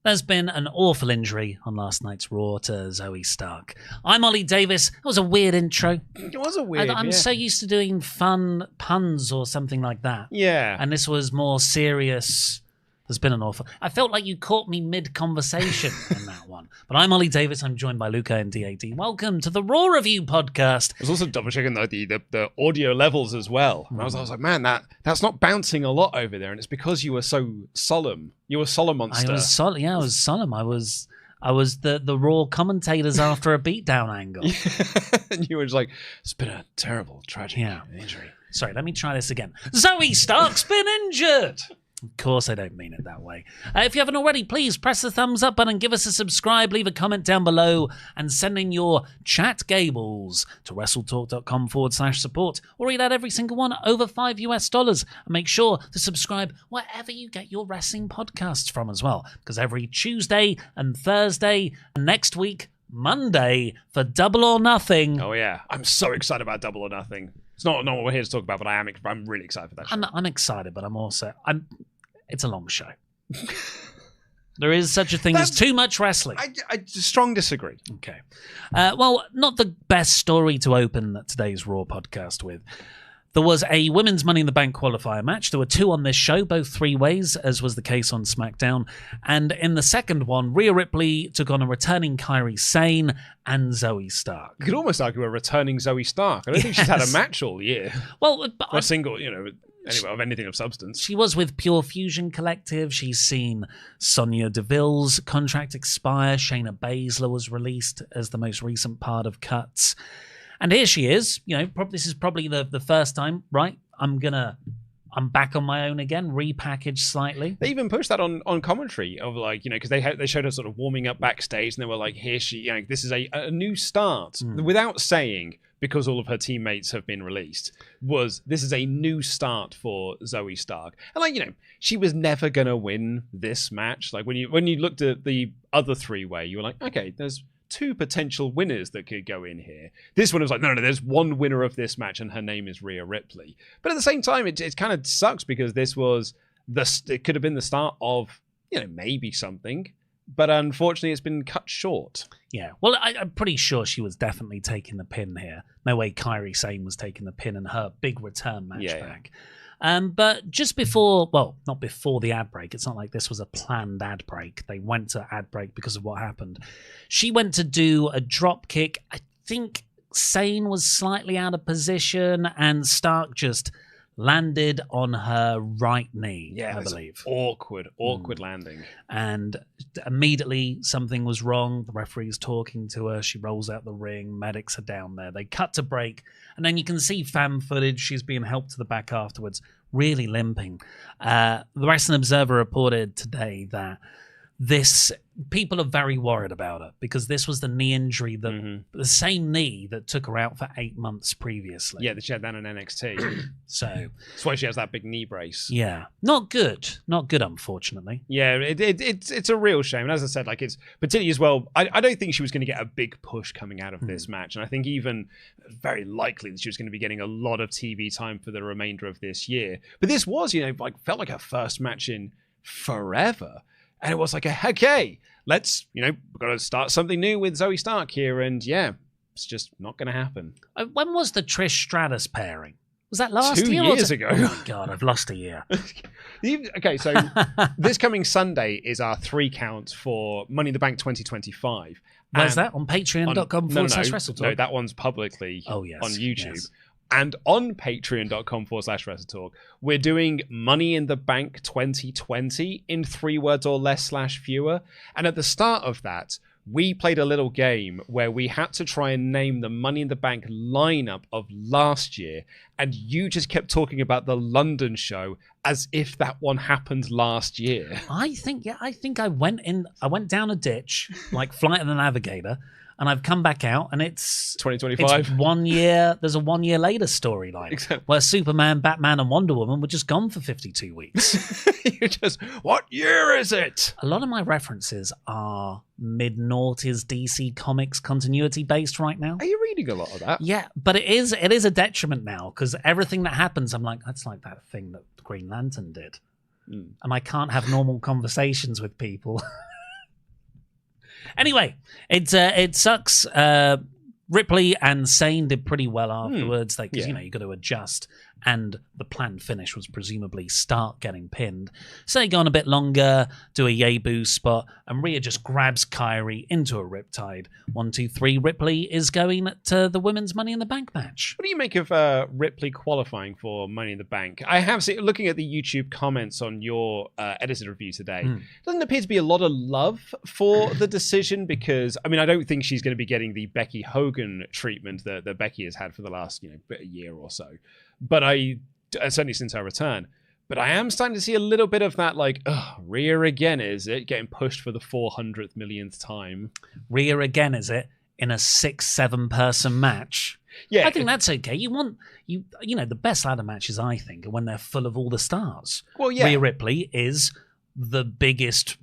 There's been an awful injury on last night's Raw to Zoey Stark. I'm Ollie Davis. That was a weird intro. It was a weird, I'm so used to doing fun puns or something like that. Yeah. And this was more serious. There's been an awful... I felt like you caught me mid-conversation in that one. But I'm Ollie Davis. I'm joined by Luca and DAD. Welcome to the Raw Review Podcast. I was also double-checking the audio levels as well. And I was like, man, that's not bouncing a lot over there. And it's because you were so solemn. You were solemn monster. I was solemn. I was the Raw commentators after a beatdown angle. And you were just like, it's been a terrible, tragic injury. Sorry, let me try this again. Zoey Stark's been injured. Of course, I don't mean it that way. If you haven't already, please press the thumbs up button, give us a subscribe, leave a comment down below, and send in your chat gables to WrestleTalk.com/support, or read out every single one over $5. And make sure to subscribe wherever you get your wrestling podcasts from as well, because every Tuesday and Thursday, and next week, Monday, for Double or Nothing. Oh, yeah. I'm so excited about Double or Nothing. It's not what we're here to talk about, but I'm really excited for that show. I'm excited, but it's a long show. There is such a thing as too much wrestling. I strong disagree. Okay. Well, not the best story to open today's Raw podcast with. There was a women's Money in the Bank qualifier match. There were two on this show, both three ways, as was the case on SmackDown. And in the second one, Rhea Ripley took on a returning Kairi Sane and Zoey Stark. You could almost argue a returning Zoey Stark. I don't think she's had a match all year. Well, a single, anyway, of anything of substance. She was with Pure Fusion Collective. She's seen Sonya Deville's contract expire. Shayna Baszler was released as the most recent part of Cuts. And here she is. This is probably the first time, right? I'm back on my own again, repackaged slightly. They even pushed that on commentary of because they showed her sort of warming up backstage, and they were like, here she, this is a new start, without saying, because all of her teammates have been released, this is a new start for Zoey Stark. And she was never gonna win this match. Like when you looked at the other three-way, you were like, okay, there's two potential winners that could go in here. This one was like, no, there's one winner of this match, and her name is Rhea Ripley. But at the same time, it kind of sucks because this was it could have been the start of maybe something, but unfortunately, it's been cut short. Yeah, well, I'm pretty sure she was definitely taking the pin here. No way Kairi Sane was taking the pin in her big return match back. But just before, not before the ad break, it's not like this was a planned ad break. They went to ad break because of what happened. She went to do a drop kick. I think Sane was slightly out of position, and Stark just landed on her right knee, I believe. Awkward landing. And immediately something was wrong. The referee's talking to her. She rolls out the ring. Medics are down there. They cut to break. And then you can see fan footage. She's being helped to the back afterwards, really limping. The Wrestling Observer reported today that people are very worried about her because this was the knee injury, the same knee that took her out for 8 months previously. Yeah, that she had that in NXT. So that's why she has that big knee brace. Yeah, not good, unfortunately. Yeah, it's a real shame. And as I said, it's particularly as well. I don't think she was going to get a big push coming out of this match, and I think even very likely that she was going to be getting a lot of TV time for the remainder of this year. But this was, felt like her first match in forever. And it was like, okay, let's, we've got to start something new with Zoey Stark here. And yeah, it's just not going to happen. When was the Trish Stratus pairing? Was that last 2 year? years ago. Oh my God, I've lost a year. Okay, so this coming Sunday is our 3 count for Money in the Bank 2025. Where's that? On patreon.com/WrestleTalk? No, that one's publicly on YouTube. Yes. And on patreon.com/WrestleTalk, we're doing Money in the Bank 2020 in 3 words or less / fewer. And at the start of that, we played a little game where we had to try and name the Money in the Bank lineup of last year. And you just kept talking about the London show as if that one happened last year. I think I went down a ditch like Flight of the Navigator. And I've come back out, and it's 2025. It's 1 year. There's a 1 year later storyline where Superman, Batman, and Wonder Woman were just gone for 52 weeks. What year is it? A lot of my references are mid-noughties DC Comics continuity based right now. Are you reading a lot of that? Yeah, but it is a detriment now because everything that happens, I'm like, that's like that thing that Green Lantern did, and I can't have normal conversations with people. Anyway, it sucks. Ripley and Sane did pretty well afterwards, because you got to adjust, and the planned finish was presumably Stark getting pinned. So they go on a bit longer, do a Yebu spot, and Rhea just grabs Kyrie into a Riptide. 1, 2, 3. Ripley is going to the women's Money in the Bank match. What do you make of Ripley qualifying for Money in the Bank? I have seen, looking at the YouTube comments on your edited review today, doesn't appear to be a lot of love for the decision, because, I mean, I don't think she's going to be getting the Becky Hogan treatment that Becky has had for the last, year or so. But certainly since her return. But I am starting to see a little bit of that, Rhea again, is it? Getting pushed for the 400th millionth time. Rhea again, is it? In a 6-7 person match. Yeah. I think that's okay. You want, the best ladder matches, I think, are when they're full of all the stars. Well, yeah. Rhea Ripley is the biggest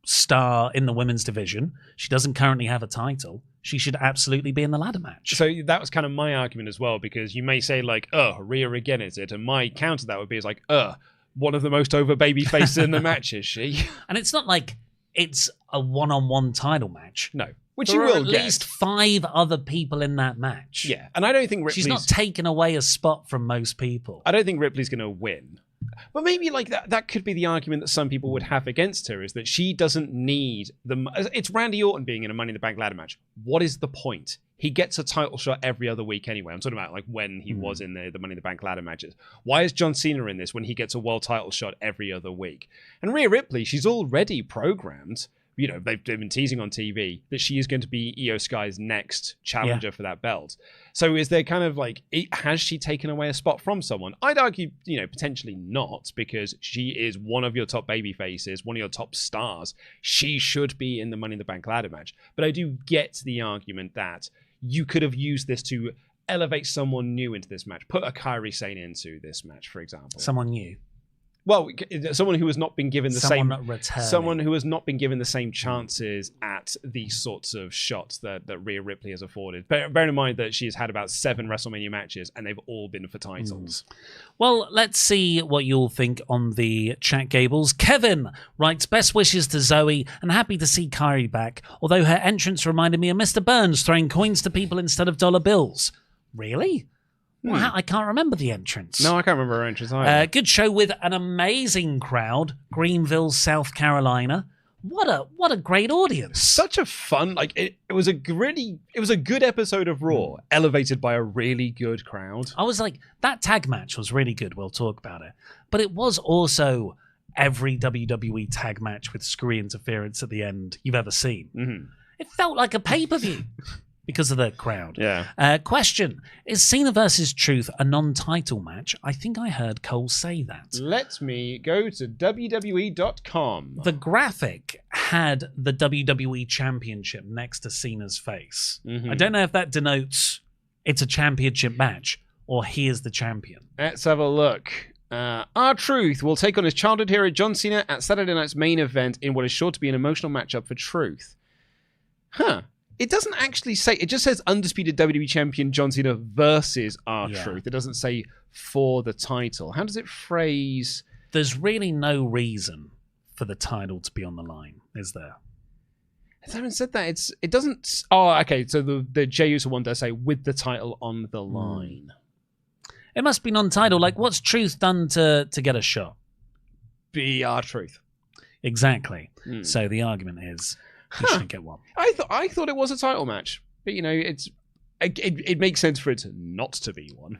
star in the women's division. She doesn't currently have a title. She should absolutely be in the ladder match. So that was kind of my argument as well, because you may say Rhea again, is it? And my counter to that would be one of the most over baby faces in the match, is she? And it's not like it's a one-on-one title match. No. Which there you will at least 5 other people in that match. Yeah. And I don't think Ripley's... She's not taking away a spot from most people. I don't think Ripley's going to win. But maybe that could be the argument that some people would have against her, is that she doesn't need it's Randy Orton being in a Money in the Bank ladder match. What is the point? He gets a title shot every other week anyway. I'm talking about when he was in the Money in the Bank ladder matches. Why is John Cena in this when he gets a world title shot every other week? And Rhea Ripley, she's already programmed. They've been teasing on TV that she is going to be Io Sky's next challenger for that belt. So is there kind of has she taken away a spot from someone? I'd argue, potentially not, because she is one of your top baby faces, one of your top stars. She should be in the Money in the Bank ladder match. But I do get the argument that you could have used this to elevate someone new into this match. Put a Kairi Sane into this match, for example. Someone new. Well, someone who has not been given someone who has not been given the same chances at these sorts of shots that Rhea Ripley has afforded. Bearing in mind that she has had about 7 WrestleMania matches and they've all been for titles. Well, let's see what you'll think on the chat gables. Kevin writes, best wishes to Zoey and happy to see Kyrie back, although her entrance reminded me of Mr. Burns throwing coins to people instead of dollar bills. Really? Well, I can't remember the entrance. No, I can't remember her entrance either. Good show with an amazing crowd. Greenville, South Carolina. What a great audience. Such a fun, it was a good episode of Raw, elevated by a really good crowd. I was that tag match was really good. We'll talk about it. But it was also every WWE tag match with screwy interference at the end you've ever seen. Mm-hmm. It felt like a pay-per-view. Because of the crowd. Yeah. Question. Is Cena versus Truth a non-title match? I think I heard Cole say that. Let me go to WWE.com. The graphic had the WWE Championship next to Cena's face. Mm-hmm. I don't know if that denotes it's a championship match or he is the champion. Let's have a look. R-Truth will take on his childhood hero John Cena at Saturday night's main event in what is sure to be an emotional matchup for Truth. Huh. It doesn't actually say, it just says undisputed WWE champion John Cena versus R-Truth. Yeah. It doesn't say for the title. How does it phrase? There's really no reason for the title to be on the line, is there? Having said that, it doesn't. Oh, okay. So the Jey Uso one does say with the title on the line. It must be non-title. What's Truth done to get a shot? Be R-Truth. Exactly. So the argument is he shouldn't get one. I thought it was a title match, but it makes sense for it not to be one.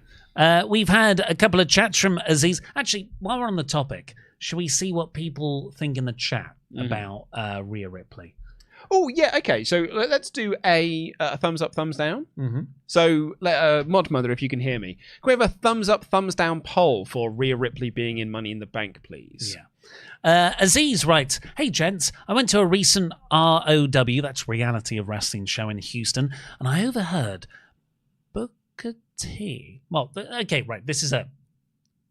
We've had a couple of chats from Aziz. Actually, while we're on the topic, should we see what people think in the chat about Rhea Ripley? Oh, yeah, okay. So let's do a thumbs up, thumbs down. Mm-hmm. So, Mod Mother, if you can hear me, can we have a thumbs up, thumbs down poll for Rhea Ripley being in Money in the Bank, please? Yeah. Aziz writes, hey, gents, I went to a recent ROW, that's Reality of Wrestling show in Houston, and I overheard Booker T. Well, okay, right, this is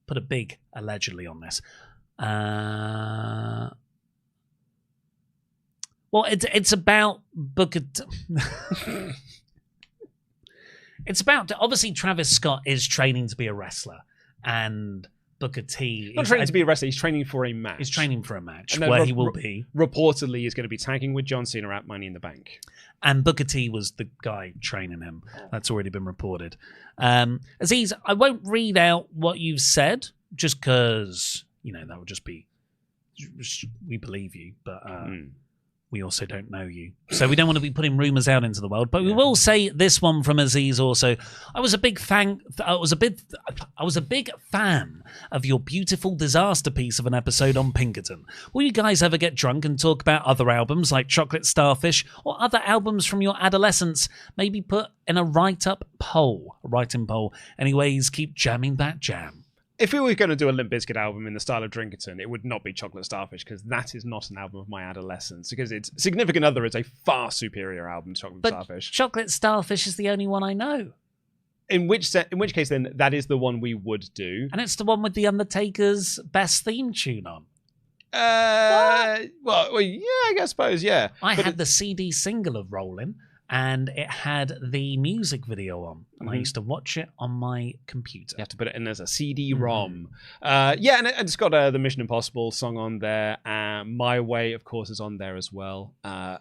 put a big allegedly on this. Well, it's about Booker it's about, obviously Travis Scott is training to be a wrestler, and Booker T. Not training to be a wrestler, he's training for a match. He's training for a match And where he will be. Reportedly is going to be tagging with John Cena at Money in the Bank. And Booker T was the guy training him. That's already been reported. Aziz, I won't read out what you've said, just because, that would just be, we believe you, but we also don't know you. So we don't want to be putting rumours out into the world. But we will say this one from Aziz also. I was a big fan of your beautiful disaster piece of an episode on Pinkerton. Will you guys ever get drunk and talk about other albums like Chocolate Starfish or other albums from your adolescence? Maybe put in a write-in poll. Anyways, keep jamming that jam. If we were going to do a Limp Bizkit album in the style of Drinkerton, it would not be Chocolate Starfish, because that is not an album of my adolescence. Because its Significant Other is a far superior album to Chocolate Starfish. Chocolate Starfish is the only one I know. In which case, then, that is the one we would do. And it's the one with The Undertaker's best theme tune on. Well, yeah, I suppose, yeah. I had the CD single of Rollin', and it had the music video on. And I used to watch it on my computer. You have to put it in as a CD-ROM. And it's got the Mission Impossible song on there. My Way, of course, is on there as well. I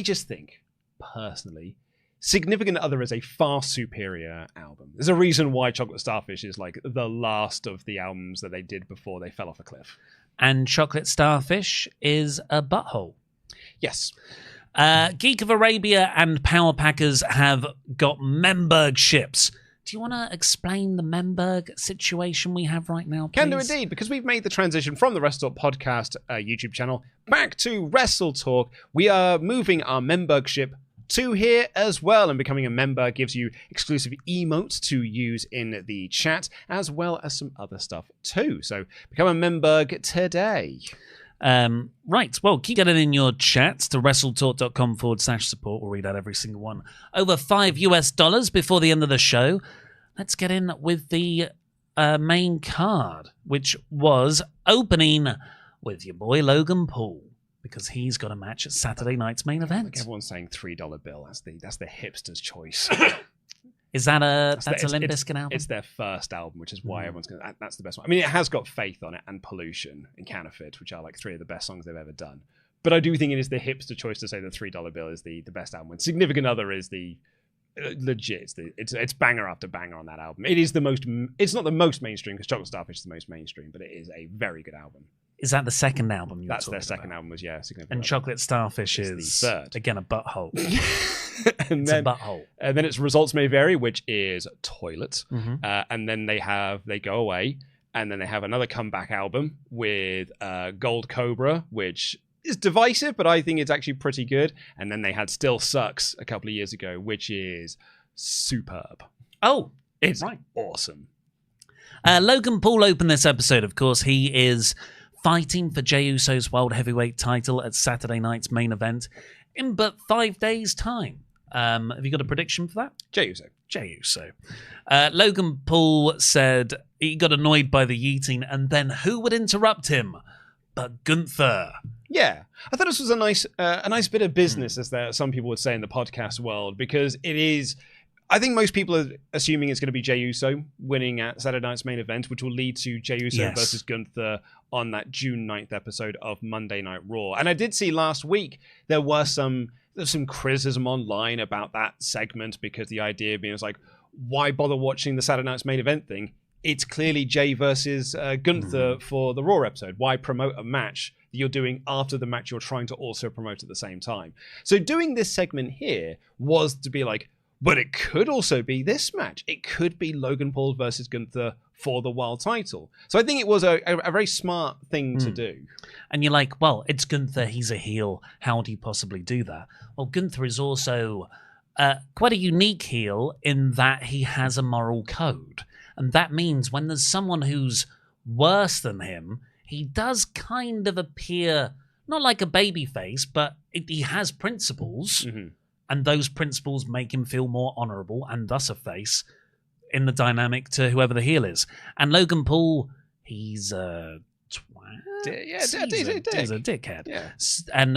just think, personally, Significant Other is a far superior album. There's a reason why Chocolate Starfish is like the last of the albums that they did before they fell off a cliff. And Chocolate Starfish is a butthole. Yes. Geek of Arabia and Power Packers have got Memberg ships. Do you want to explain the Memberg situation we have right now, please? Can do indeed, because we've made the transition from the WrestleTalk podcast YouTube channel back to WrestleTalk. We are moving our Memberg ship to here as well, and becoming a member gives you exclusive emotes to use in the chat, as well as some other stuff too. So become a Memberg today. Right, well, keep getting in your chats to WrestleTalk.com/support. We'll read out every single one. Over $5 before the end of the show. Let's get in with the main card, which was opening with your boy Logan Paul, because he's got a match at Saturday night's main event. Like everyone's saying $3 bill. That's the hipster's choice. Is that a Limp Bizkit album? It's their first album, which is why everyone's going to... That's the best one. I mean, it has got Faith on it and Pollution and Counterfeit, which are like three of the best songs they've ever done. But I do think it is the hipster choice to say the $3 bill is the best album. And Significant Other is the... legit. It's banger after banger on that album. It is the most... It's not the most mainstream, because Chocolate Starfish is the most mainstream, but it is a very good album. Is that the second album? That's their second album, was Significant and Other. Chocolate Starfish is the third. Again a butthole. It's a butthole. And then its Results May Vary, which is Toilet. Mm-hmm. And then they go away, and then they have another comeback album with Gold Cobra, which is divisive, but I think it's actually pretty good. And then they had Still Sucks a couple of years ago, which is superb. Oh, it's right. Awesome. Logan Paul opened this episode, of course. He is fighting for Jey Uso's World Heavyweight title at Saturday night's main event in but 5 days' time. Have you got a prediction for that? Jey Uso. Logan Paul said he got annoyed by the yeeting, and then who would interrupt him but Gunther? Yeah, I thought this was a nice bit of business, as some people would say in the podcast world, because it is... I think most people are assuming it's going to be Jey Uso winning at Saturday night's main event, which will lead to Jey Uso versus Gunther on that June 9th episode of Monday Night Raw. And I did see last week there was some criticism online about that segment, because the idea being was like, why bother watching the Saturday night's main event thing? It's clearly Jey versus Gunther for the Raw episode. Why promote a match that you're doing after the match you're trying to also promote at the same time? So doing this segment here was to be like, but it could also be this match. It could be Logan Paul versus Gunther for the world title. So I think it was a very smart thing to do. And you're like, well, it's Gunther. He's a heel. How do you possibly do that? Well, Gunther is also quite a unique heel in that he has a moral code. And that means when there's someone who's worse than him, he does kind of appear, not like a babyface, but he has principles. Mm-hmm. And those principles make him feel more honorable and thus a face in the dynamic to whoever the heel is. And Logan Paul, he's a twat. He's a dickhead. Yeah. And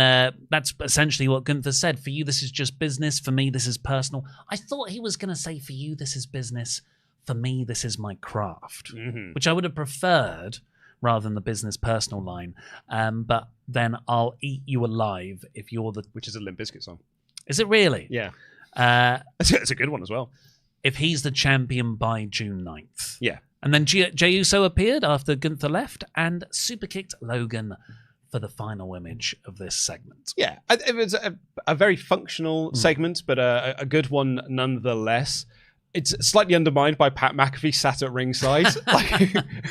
that's essentially what Gunther said. For you, this is just business. For me, this is personal. I thought he was going to say, for you, this is business. for me, this is my craft, which I would have preferred rather than the business personal line. But then I'll eat you alive if you're the... Which is a Limp Bizkit song. Is it really? Yeah. It's a good one as well. If he's the champion by June 9th. Yeah. And then Jey Uso appeared after Gunther left and super kicked Logan for the final image of this segment. Yeah, it was a very functional segment, but a good one nonetheless. It's slightly undermined by Pat McAfee sat at ringside,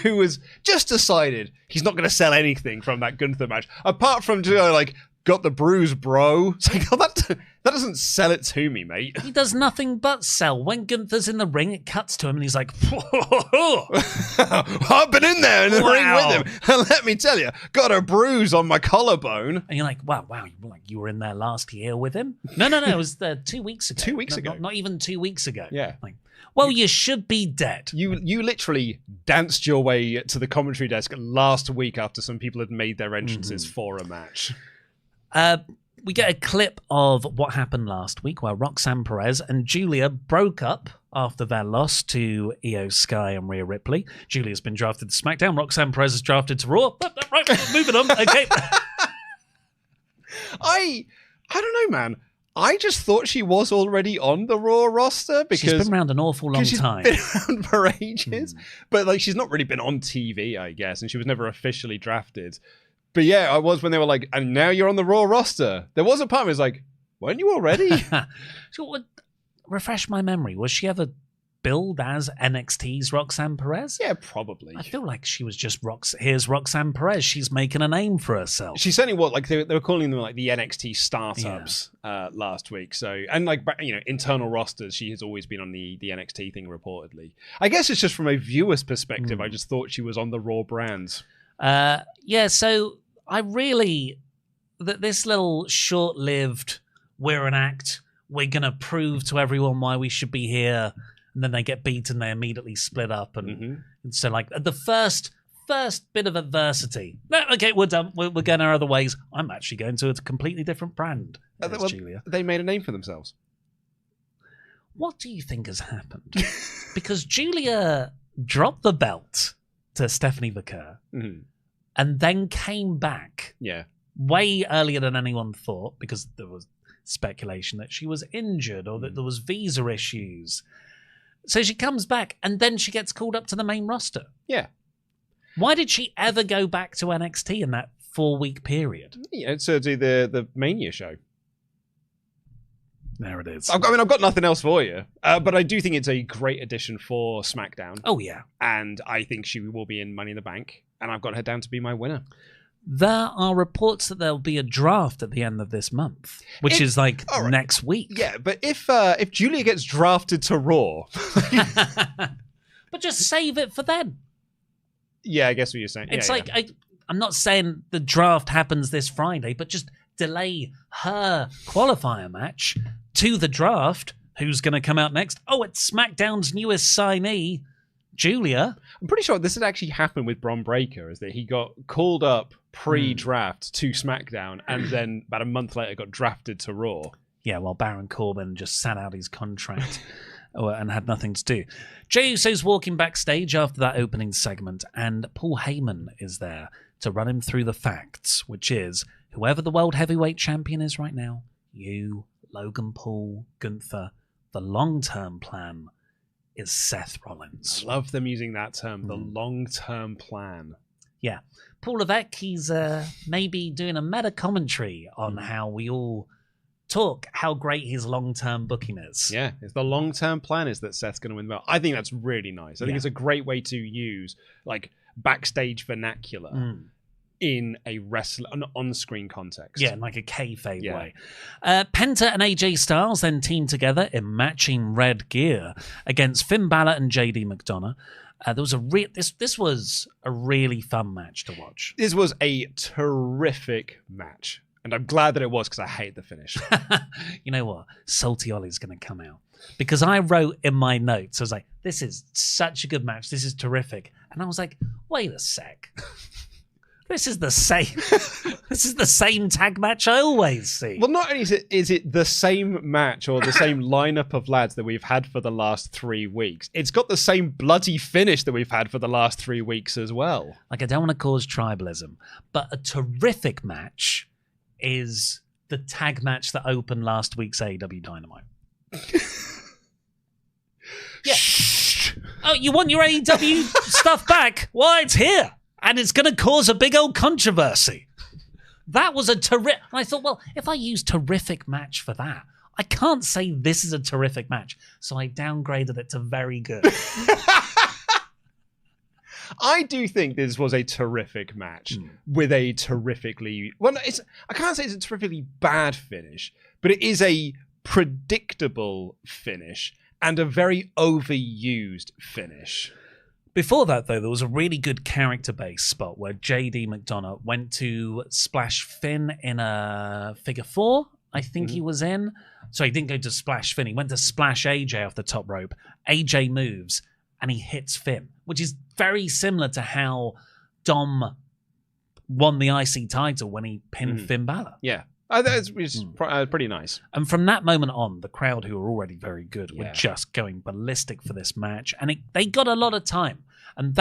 who was just decided he's not going to sell anything from that Gunther match, apart from got the bruise, bro. It's like, that doesn't sell it to me, mate. He does nothing but sell. When Gunther's in the ring, it cuts to him and he's like, I've been in there in the ring with him. And let me tell you, got a bruise on my collarbone. And you're like, wow, you were in there last year with him? No, it was 2 weeks ago. 2 weeks ago. Not even 2 weeks ago. Yeah. You should be dead. You literally danced your way to the commentary desk last week after some people had made their entrances for a match. We get a clip of what happened last week where Roxanne Perez and Julia broke up after their loss to Io Sky and Rhea Ripley. Julia's been drafted to SmackDown. Roxanne Perez is drafted to Raw. Right, moving on. Okay. I don't know, man. I just thought she was already on the Raw roster because she's been around an awful long time. She's been around for ages, but she's not really been on TV, I guess, and she was never officially drafted. But yeah, I was when they were like, and now you're on the Raw roster. There was a part where it was like, weren't you already? So, refresh my memory. Was she ever billed as NXT's Roxanne Perez? Yeah, probably. I feel like she was just here's Roxanne Perez. She's making a name for herself. She certainly was. They were calling them the NXT startups last week. So, and internal rosters, she has always been on the NXT thing reportedly. I guess it's just from a viewer's perspective. I just thought she was on the Raw brand. So I really, this little short-lived, we're an act, we're going to prove to everyone why we should be here, and then they get beaten, they immediately split up. And so the first bit of adversity, okay, we're done, we're going our other ways. I'm actually going to a completely different brand. Julia. They made a name for themselves. What do you think has happened? Because Julia dropped the belt to Stephanie Vaquer, and then came back way earlier than anyone thought, because there was speculation that she was injured or that there was visa issues. So she comes back, and then she gets called up to the main roster. Yeah. Why did she ever go back to NXT in that 4-week period? Yeah, to do the Mania show. There it is. I've got nothing else for you, but I do think it's a great addition for SmackDown. Oh, yeah. And I think she will be in Money in the Bank, and I've got her down to be my winner. There are reports that there'll be a draft at the end of this month, which is next week. Yeah, but if Julia gets drafted to Raw... But just save it for then. Yeah, I guess what you're saying. It's I'm not saying the draft happens this Friday, but just delay her qualifier match to the draft. Who's going to come out next? Oh, it's SmackDown's newest signee, Julia. I'm pretty sure this had actually happened with Bron Breakker, is that he got called up pre-draft to SmackDown and then about a month later got drafted to Raw. Yeah, while Baron Corbin just sat out his contract and had nothing to do. Jey Uso's walking backstage after that opening segment, and Paul Heyman is there to run him through the facts, which is whoever the World Heavyweight Champion is right now, you, Logan Paul, Gunther, the long-term plan is Seth Rollins. I love them using that term, the long-term plan. Yeah. Paul Levesque, he's maybe doing a meta commentary on how we all talk, how great his long-term booking is. Yeah, it's the long-term plan is that Seth's going to win the belt. I think that's really nice. I think it's a great way to use backstage vernacular in an on-screen context. Yeah, in a kayfabe way. Penta and AJ Styles then teamed together in matching red gear against Finn Balor and JD McDonough. There was this was a really fun match to watch. This was a terrific match. And I'm glad that it was, because I hate the finish. You know what? Salty Ollie's going to come out. Because I wrote in my notes, I was like, this is such a good match. This is terrific. And I was like, wait a sec. This is the same. This is the same tag match I always see. Well, not only is it the same match or the same lineup of lads that we've had for the last 3 weeks, it's got the same bloody finish that we've had for the last 3 weeks as well. Like, I don't want to cause tribalism, but a terrific match is the tag match that opened last week's AEW Dynamite. Yeah. Shh. Oh, you want your AEW stuff back? Well, it's here. And it's going to cause a big old controversy. That was a terrific... I thought, well, if I use terrific match for that, I can't say this is a terrific match. So I downgraded it to very good. I do think this was a terrific match with a terrifically... Well, I can't say it's a terrifically bad finish, but it is a predictable finish and a very overused finish. Before that, though, there was a really good character-based spot where JD McDonough went to splash Finn in a figure 4, I think he was in. So he didn't go to splash Finn. He went to splash AJ off the top rope. AJ moves, and he hits Finn, which is very similar to how Dom won the IC title when he pinned Finn Balor. Yeah. That's pretty nice. And from that moment on, the crowd, who were already very good, were just going ballistic for this match. And they got a lot of time. And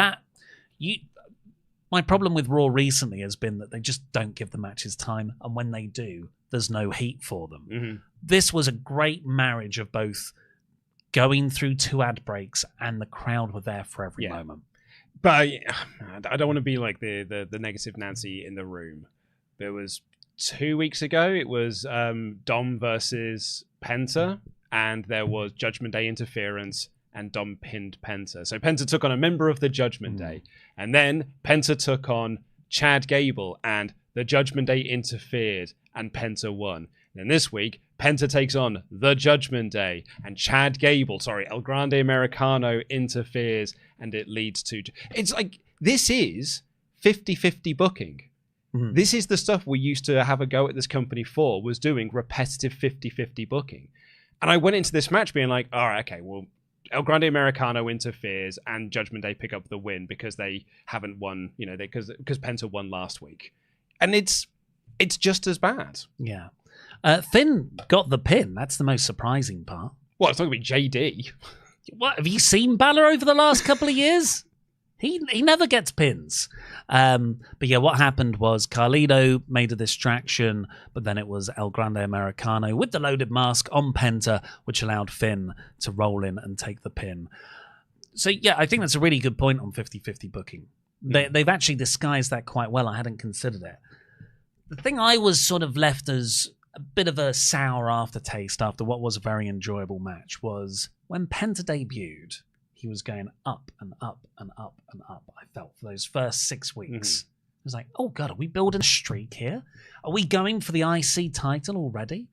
my problem with Raw recently has been that they just don't give the matches time. And when they do, there's no heat for them. This was a great marriage of both going through 2 ad breaks and the crowd were there for every moment. But I don't want to be like the negative Nancy in the room. There was... 2 weeks ago, it was Dom versus Penta, and there was Judgment Day interference, and Dom pinned Penta. So Penta took on a member of the Judgment Day, and then Penta took on Chad Gable, and the Judgment Day interfered, and Penta won. And then this week, Penta takes on the Judgment Day, and Chad Gable, El Grande Americano interferes, and it leads to... It's like, this is 50-50 booking. This is the stuff we used to have a go at this company for, was doing repetitive 50-50 booking. And I went into this match being like, all right, okay, well, El Grande Americano interferes and Judgment Day pick up the win because they haven't won, because Penta won last week. And it's just as bad. Yeah. Finn got the pin. That's the most surprising part. Well, it's not going to be JD. What, have you seen Balor over the last couple of years? He never gets pins. But yeah, what happened was Carlito made a distraction, but then it was El Grande Americano with the loaded mask on Penta, which allowed Finn to roll in and take the pin. So yeah, I think that's a really good point on 50-50 booking. They've actually disguised that quite well. I hadn't considered it. The thing I was sort of left as a bit of a sour aftertaste after what was a very enjoyable match was when Penta debuted. He was going up and up and up and up, I felt, for those first 6 weeks. It was like, oh, God, are we building a streak here? Are we going for the IC title already?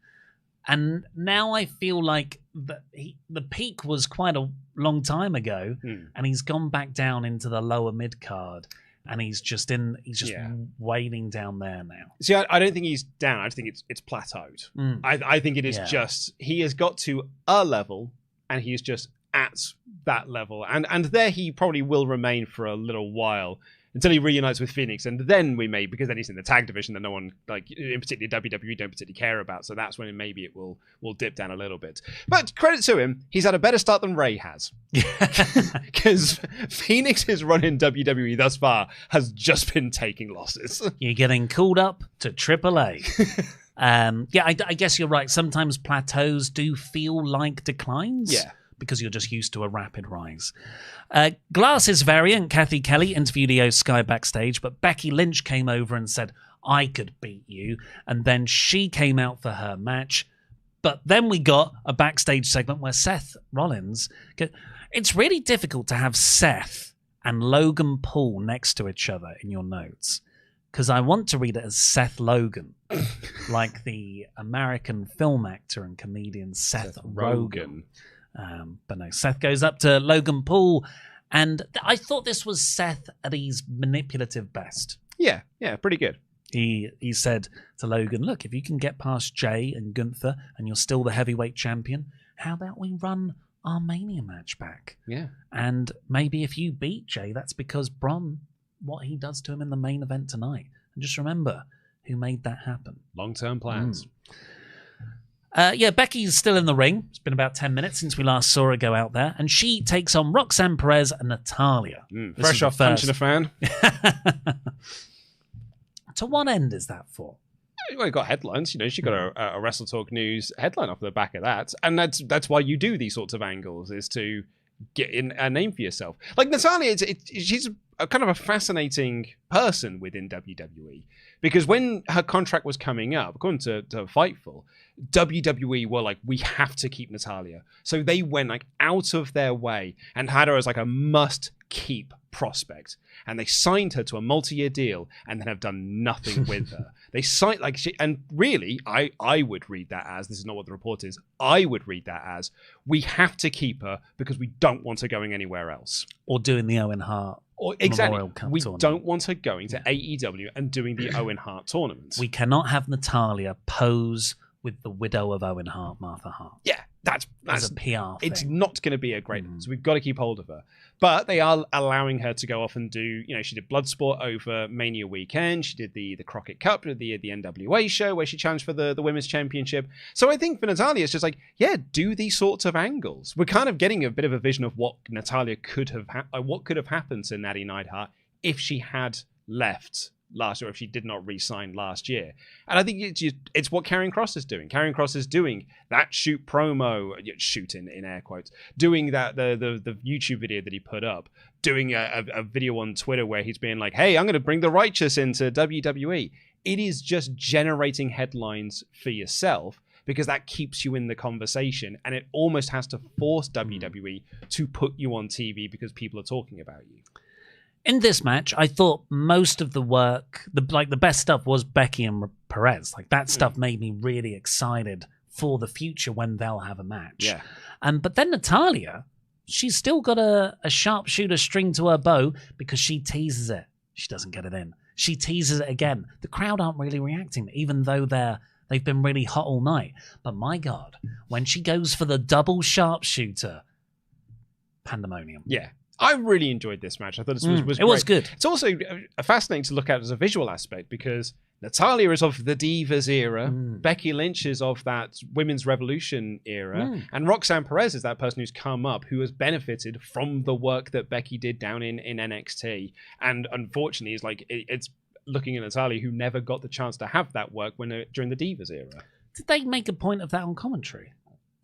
And now I feel like the peak was quite a long time ago, and he's gone back down into the lower mid-card, and he's just waiting down there now. See, I don't think he's down. I think it's plateaued. I think it is just, he has got to a level, and he's just at that level, and there he probably will remain for a little while until he reunites with Phoenix, and then because then he's in the tag division that no one, like in particular WWE, don't particularly care about. So that's when maybe it will dip down a little bit. But credit to him, he's had a better start than Ray has, because Phoenix's run in WWE thus far has just been taking losses. You're getting called up to AAA. I guess you're right. Sometimes plateaus do feel like declines. Yeah. Because you're just used to a rapid rise. Glass's variant, Kathy Kelly, interviewed Io Sky backstage, but Becky Lynch came over and said, I could beat you. And then she came out for her match. But then we got a backstage segment where Seth Rollins... It's really difficult to have Seth and Logan Paul next to each other in your notes, because I want to read it as Seth Logan, like the American film actor and comedian Seth Rogen. But no, Seth goes up to Logan Paul, and I thought this was Seth at his manipulative best. Yeah, pretty good. He said to Logan, look, if you can get past Jey and Gunther and you're still the heavyweight champion, how about we run our Mania match back? Yeah. And maybe if you beat Jey, that's because Bron what he does to him in the main event tonight. And just remember who made that happen. Long-term plans. Becky's still in the ring. It's been about 10 minutes since we last saw her go out there. And she takes on Roxanne, Perez, and Natalya. Fresh off punching a fan. To what end is that for? Well, you got headlines. You know, she got a WrestleTalk News headline off the back of that. And that's why you do these sorts of angles, is to get in a name for yourself. Like Natalya, she's a kind of a fascinating person within WWE, because when her contract was coming up, according to Fightful, WWE were like, we have to keep Natalya. So they went like out of their way and had her as like a must-keep prospect. And they signed her to a multi-year deal and then have done nothing with her. They signed like she, and really, I would read that as, this is not what the report is, I would read that as, we have to keep her because we don't want her going anywhere else. Or doing the Owen Hart. Or exactly, we tournament. Don't want her going to AEW and doing the Owen Hart tournament. We cannot have Natalya pose with the widow of Owen Hart, Martha Hart. Yeah, that's a PR thing. It's not going to be a great one, so we've got to keep hold of her. But they are allowing her to go off and do, you know, she did Bloodsport over Mania weekend. She did the Crockett Cup, the NWA show where she challenged for the Women's Championship. So I think for Natalya, it's just like, yeah, do these sorts of angles. We're kind of getting a bit of a vision of what Natalya could have, what could have happened to Natty Neidhart if she had left last year, if she did not re-sign last year. And I think it's what Karrion Kross is doing. Karrion Kross is doing that shoot promo, shoot in air quotes, doing that the YouTube video that he put up, doing a video on Twitter where he's being like, hey, I'm going to bring the righteous into WWE. It is just generating headlines for yourself, because that keeps you in the conversation, and it almost has to force WWE to put you on TV because people are talking about you. In this match, I thought most of the work, the best stuff, was Becky and Perez. Like, that stuff made me really excited for the future when they'll have a match. Yeah. But then Natalya, she's still got a sharpshooter string to her bow because she teases it. She doesn't get it in. She teases it again. The crowd aren't really reacting, even though they've been really hot all night. But my God, when she goes for the double sharpshooter, pandemonium. Yeah. I really enjoyed this match. I thought this was great. It was good. It's also fascinating to look at as a visual aspect, because Natalya is of the Divas era, Becky Lynch is of that Women's Revolution era, and Roxanne Perez is that person who's come up, who has benefited from the work that Becky did down in NXT. And unfortunately, it's looking at Natalya, who never got the chance to have that work during the Divas era. Did they make a point of that on commentary?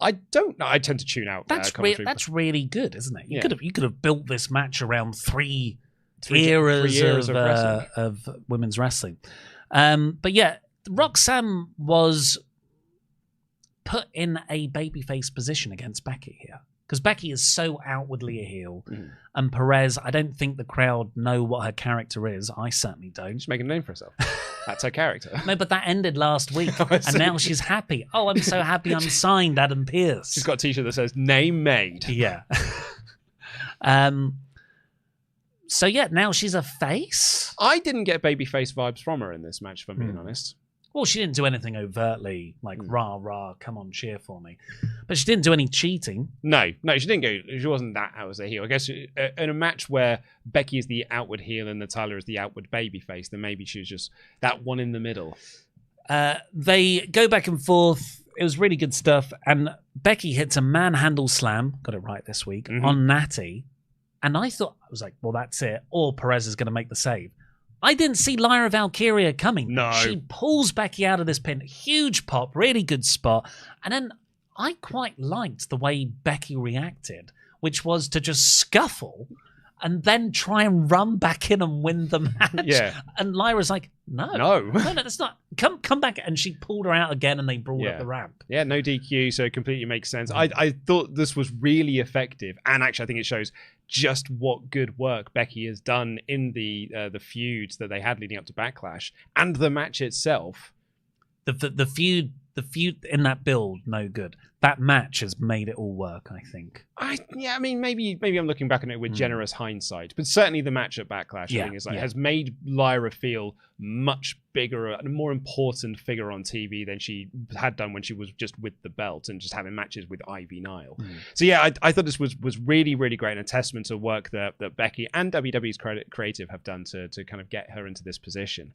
I don't know. I tend to tune out. That's really good, isn't it? You could have built this match around three eras of women's wrestling. But yeah, Roxanne was put in a babyface position against Becky here, because Becky is so outwardly a heel, and Perez, I don't think the crowd know what her character is. I certainly don't. She's making a name for herself. That's her character. No, but that ended last week, and now she's happy. Oh, I'm so happy I'm signed Adam Pearce. She's got a t-shirt that says, name made. Yeah. So yeah, now she's a face? I didn't get babyface vibes from her in this match, if I'm being honest. Well, she didn't do anything overtly, like, rah, rah, come on, cheer for me. But she didn't do any cheating. No, she didn't go, she wasn't that out as a heel. I guess in a match where Becky is the outward heel and Natalya is the outward babyface, then maybe she was just that one in the middle. They go back and forth. It was really good stuff. And Becky hits a manhandle slam, got it right this week, on Natty. And I was like, well, that's it. Or Perez is going to make the save. I didn't see Lyra Valkyria coming. No. She pulls Becky out of this pin. Huge pop, really good spot. And then I quite liked the way Becky reacted, which was to just scuffle and then try and run back in and win the match. Yeah. And Lyra's like, no, that's not. Come back. And she pulled her out again, and they brought up the ramp. Yeah, no DQ, so it completely makes sense. I thought this was really effective, and actually I think it shows just what good work Becky has done in the feuds that they had leading up to Backlash, and the match itself. The feud the feud in that build, no good. That match has made it all work, I think. I mean, maybe I'm looking back on it with generous hindsight, but certainly the match at Backlash, I think, has made Lyra feel much bigger and a more important figure on TV than she had done when she was just with the belt and just having matches with Ivy Nile. So yeah, I thought this was really, really great and a testament to work that Becky and WWE's creative have done to kind of get her into this position.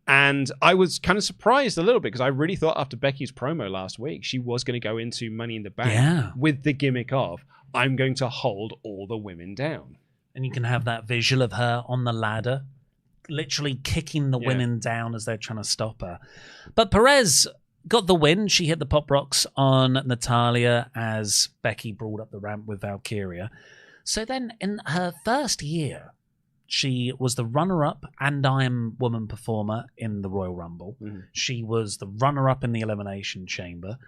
And I was kind of surprised a little bit because I really thought after Becky's promo last week, she was going to go into Money in the Bank with the gimmick of, I'm going to hold all the women down. And you can have that visual of her on the ladder, literally kicking the women down as they're trying to stop her. But Perez got the win. She hit the Pop Rocks on Natalya as Becky brought up the ramp with Valkyria. So then in her first year, she was the runner-up and Iron Woman performer in the Royal Rumble. She was the runner-up in the Elimination Chamber.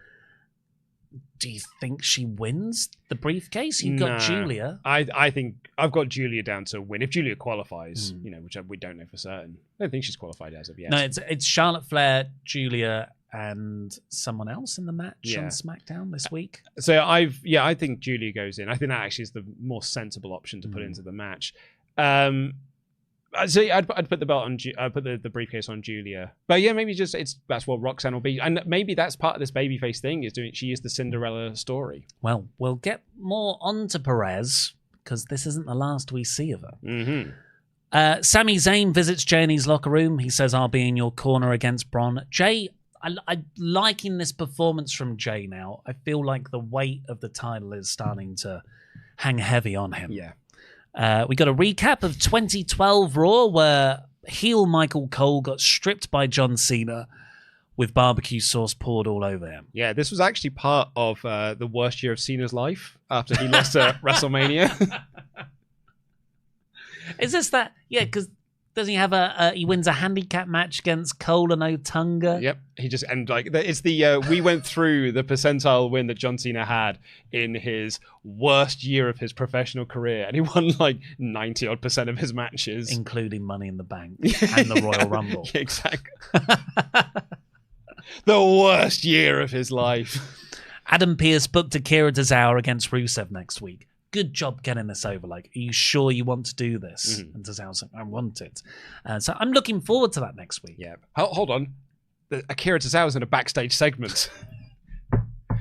Do you think she wins the briefcase? You've got Julia. I think I've got Julia down to win. If Julia qualifies, which we don't know for certain. I don't think she's qualified as of yet. No, it's Charlotte Flair, Julia, and someone else in the match on SmackDown this week. So I think Julia goes in. I think that actually is the more sensible option to put into the match. So I'd put the belt on. I'd put the briefcase on Julia. But yeah, maybe that's what Roxanne will be, and maybe that's part of this babyface thing is doing. She is the Cinderella story. Well, we'll get more onto Perez because this isn't the last we see of her. Sami Zayn visits Jey in his locker room. He says, "I'll be in your corner against Bron." Jey, I'm liking this performance from Jey now. I feel like the weight of the title is starting to hang heavy on him. Yeah. We got a recap of 2012 Raw where heel Michael Cole got stripped by John Cena with barbecue sauce poured all over him. Yeah, this was actually part of the worst year of Cena's life after he lost at WrestleMania. Is this that? Yeah, because doesn't he have he wins a handicap match against Cole and Otunga? Yep. It's the we went through the percentile win that John Cena had in his worst year of his professional career, and he won like 90% of his matches, including Money in the Bank and the Royal Rumble. Yeah, exactly. The worst year of his life. Adam Pearce booked Akira Tozawa against Rusev next week. Good job getting this over. Like, are you sure you want to do this? And Tozawa's like, I want it. So I'm looking forward to that next week. Yeah. Hold on. Akira Tozawa's in a backstage segment.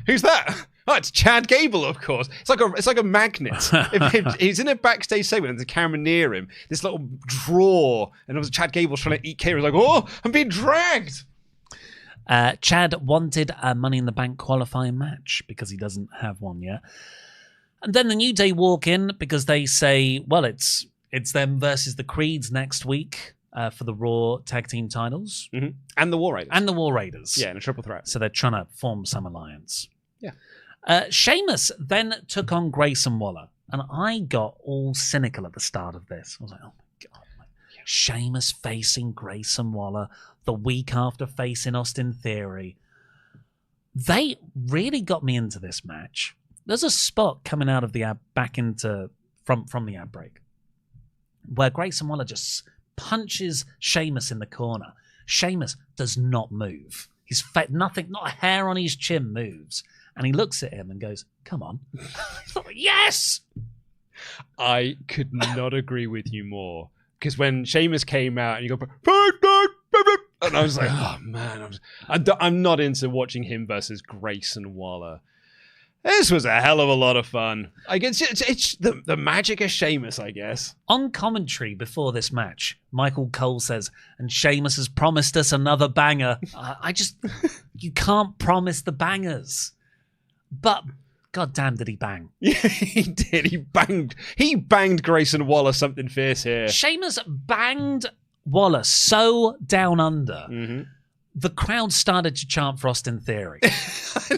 Who's that? Oh, it's Chad Gable, of course. It's like a magnet. if he's in a backstage segment and there's a camera near him, this little drawer, and it was Chad Gable trying to eat Kira. He's like, oh, I'm being dragged. Chad wanted a Money in the Bank qualifying match because he doesn't have one yet. And then the New Day walk in because they say, well, it's them versus the Creeds next week for the Raw tag team titles. And the War Raiders. Yeah, in a triple threat. So they're trying to form some alliance. Yeah. Sheamus then took on Grayson Waller. And I got all cynical at the start of this. I was like, oh my God. Sheamus facing Grayson Waller the week after facing Austin Theory. They really got me into this match. There's a spot coming out of the ad back into from the ad break where Grayson Waller just punches Sheamus in the corner. Sheamus does not move. His nothing, not a hair on his chin moves. And he looks at him and goes, come on. Yes! I could not agree with you more. Because when Sheamus came out and you go, and I was like, oh man, I'm not into watching him versus Grayson Waller. This was a hell of a lot of fun. I guess it's the magic of Sheamus, I guess. On commentary before this match, Michael Cole says, and Sheamus has promised us another banger. You can't promise the bangers. But goddamn, did he bang? Yeah, he did. He banged Grayson Waller something fierce here. Sheamus banged Waller so down under. The crowd started to chant for Austin Theory.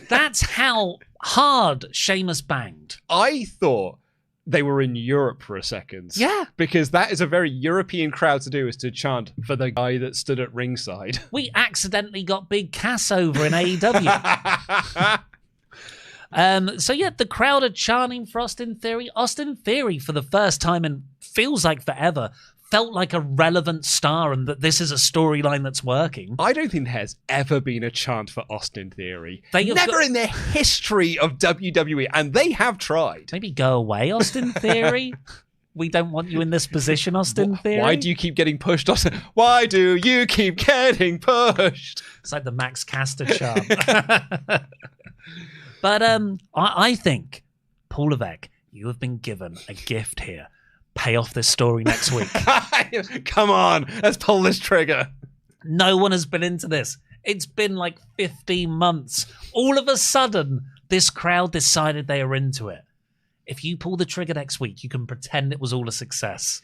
That's how hard Sheamus banged. I thought they were in Europe for a second. Yeah. Because that is a very European crowd to do, is to chant for the guy that stood at ringside. We accidentally got Big Cass over in AEW. So yeah, the crowd are chanting for Austin Theory. Austin Theory, for the first time in feels like forever, felt like a relevant star and that this is a storyline that's working. I don't think there has ever been a chant for Austin Theory. Never in the history of WWE, and they have tried. Maybe go away, Austin Theory. We don't want you in this position, Austin Theory. Why do you keep getting pushed, Austin? Why do you keep getting pushed? It's like the Max Caster chant. But I think, Paul Levesque, you have been given a gift here. Pay off this story next week. Come on, let's pull this trigger. No one has been into this. It's been like 15 months. All of a sudden, this crowd decided they are into it. If you pull the trigger next week, you can pretend it was all a success.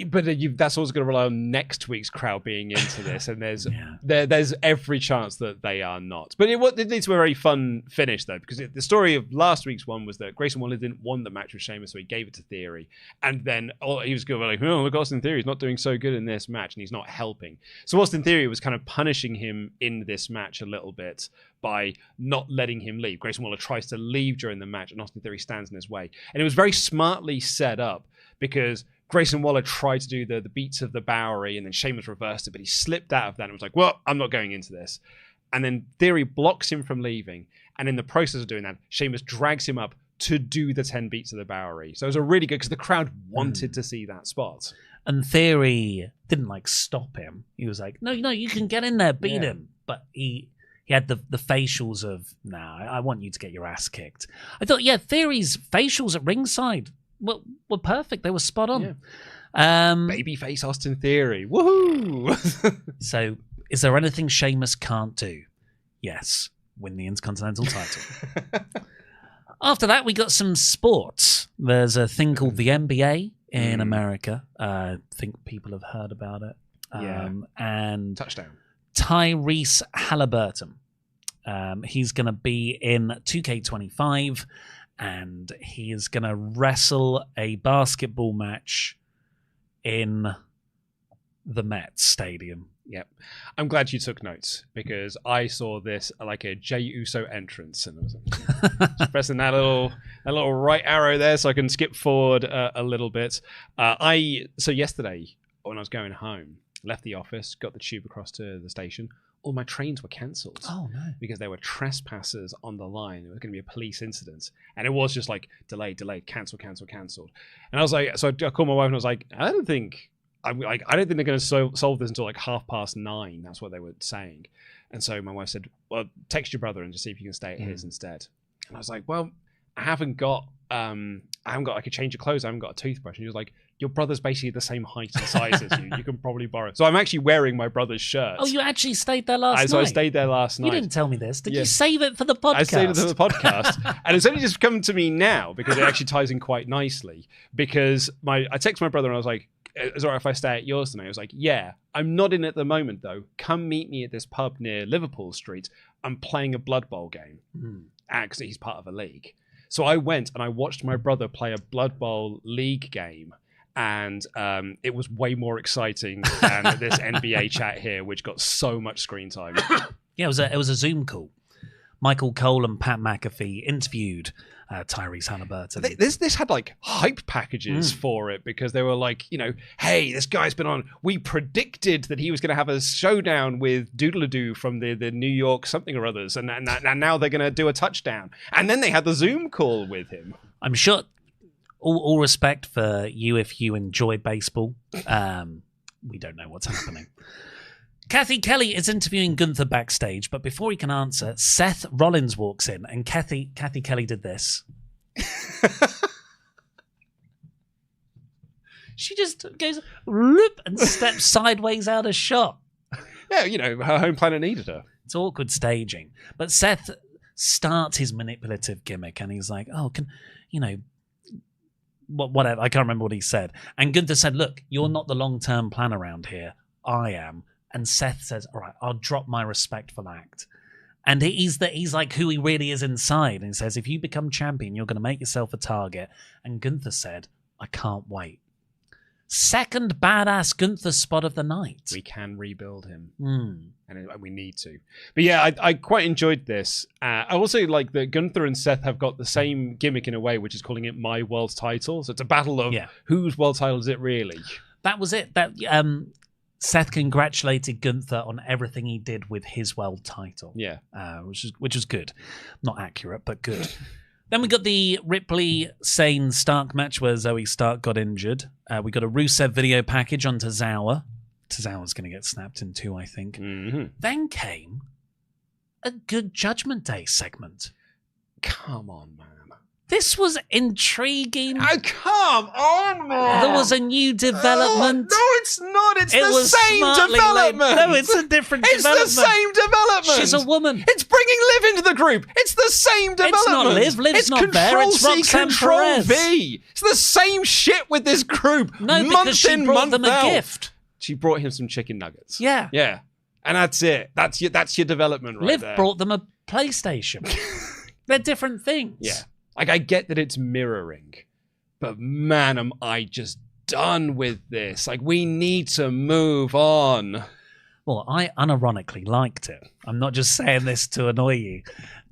But that's always going to rely on next week's crowd being into this, and there's every chance that they are not. But it leads to a very fun finish, though, because the story of last week's one was that Grayson Waller didn't want the match with Sheamus, so he gave it to Theory. And then he was going like, oh, look, Austin Theory's not doing so good in this match, and he's not helping. So Austin Theory was kind of punishing him in this match a little bit by not letting him leave. Grayson Waller tries to leave during the match, and Austin Theory stands in his way. And it was very smartly set up, because Grayson Waller tried to do the beats of the Bowery, and then Sheamus reversed it, but he slipped out of that and was like, well, I'm not going into this. And then Theory blocks him from leaving, and in the process of doing that, Sheamus drags him up to do the 10 beats of the Bowery. So it was a really good, because the crowd wanted to see that spot. And Theory didn't stop him. He was like, no, you can get in there, beat him. But he had the facials of, I want you to get your ass kicked. I thought, Theory's facials at ringside were perfect. They were spot on. Yeah. Babyface Austin Theory. Woohoo! So, is there anything Sheamus can't do? Yes. Win the Intercontinental title. After that, we got some sports. There's a thing called the NBA in America. I think people have heard about it. And Touchdown. Tyrese Halliburton. He's going to be in 2K25. And he is going to wrestle a basketball match in the Mets Stadium. Yep. I'm glad you took notes, because I saw this like a Jey Uso entrance, and I was just pressing that little right arrow there so I can skip forward a little bit. So yesterday when I was going home, left the office, got the tube across to the station. All my trains were cancelled. Oh, no. Because there were trespassers on the line. It was going to be a police incident. And it was just like, delayed, cancelled. And I was like, so I called my wife and I was like, I don't think they're going to solve this until like 9:30. That's what they were saying. And so my wife said, well, text your brother and just see if you can stay at his instead. And I was like, well, I haven't got like a change of clothes. I haven't got a toothbrush. And he was like, your brother's basically the same height and size as you. You can probably borrow. So I'm actually wearing my brother's shirt. Oh, you actually stayed there last night? So I stayed there last night. You didn't tell me this. Did you save it for the podcast? I saved it for the podcast. And it's only just come to me now, because it actually ties in quite nicely. Because I texted my brother and I was like, is it all right if I stay at yours tonight? He was like, yeah. I'm not in at the moment, though. Come meet me at this pub near Liverpool Street. I'm playing a Blood Bowl game. Because he's part of a league. So I went and I watched my brother play a Blood Bowl league game. And it was way more exciting than this NBA chat here, which got so much screen time. Yeah, it was a Zoom call. Michael Cole and Pat McAfee interviewed Tyrese Halliburton. This had like hype packages for it, because they were like, hey, this guy's been on. We predicted that he was going to have a showdown with Doodle-Doo from the New York something or others, and now they're going to do a touchdown. And then they had the Zoom call with him. I'm sure. All respect for you if you enjoy baseball. We don't know what's happening. Kathy Kelly is interviewing Gunther backstage, but before he can answer, Seth Rollins walks in, and Kathy Kelly did this. She just goes whoop and steps sideways out of shot. Yeah, her home planet needed her. It's awkward staging. But Seth starts his manipulative gimmick, and he's like, oh, whatever. I can't remember what he said. And Gunther said, look, you're not the long-term plan around here. I am. And Seth says, all right, I'll drop my respectful act. And he's like who he really is inside. And he says, if you become champion, you're going to make yourself a target. And Gunther said, I can't wait. Second badass Gunther spot of the night. We can rebuild him. And we need to. But yeah, I quite enjoyed this. I also like that Gunther and Seth have got the same gimmick in a way, which is calling it my world title. So it's a battle of whose world title is it really? that was it. That Seth congratulated Gunther on everything he did with his world title. Yeah. Which was good. Not accurate, but good. Then we got the Ripley Sane Stark match where Zoey Stark got injured. We got a Rusev video package on Tozawa. Tozawa's going to get snapped in two, I think. Mm-hmm. Then came a good Judgment Day segment. Come on, man. This was intriguing. Oh, come on, man. There was a new development. No, it's not. It's the same development. No, it's a different development. It's the same development. She's a woman. It's bringing Liv into the group. It's the same development. It's not Liv. Liv's not there. It's Roxanne Perez. V. It's the same shit with this group. No, because she brought them a gift. She brought him some chicken nuggets. Yeah. Yeah. And that's it. That's your development right there. Liv brought them a PlayStation. They're different things. Yeah. Like, I get that it's mirroring, but man, am I just done with this. Like, we need to move on. Well, I unironically liked it. I'm not just saying this to annoy you.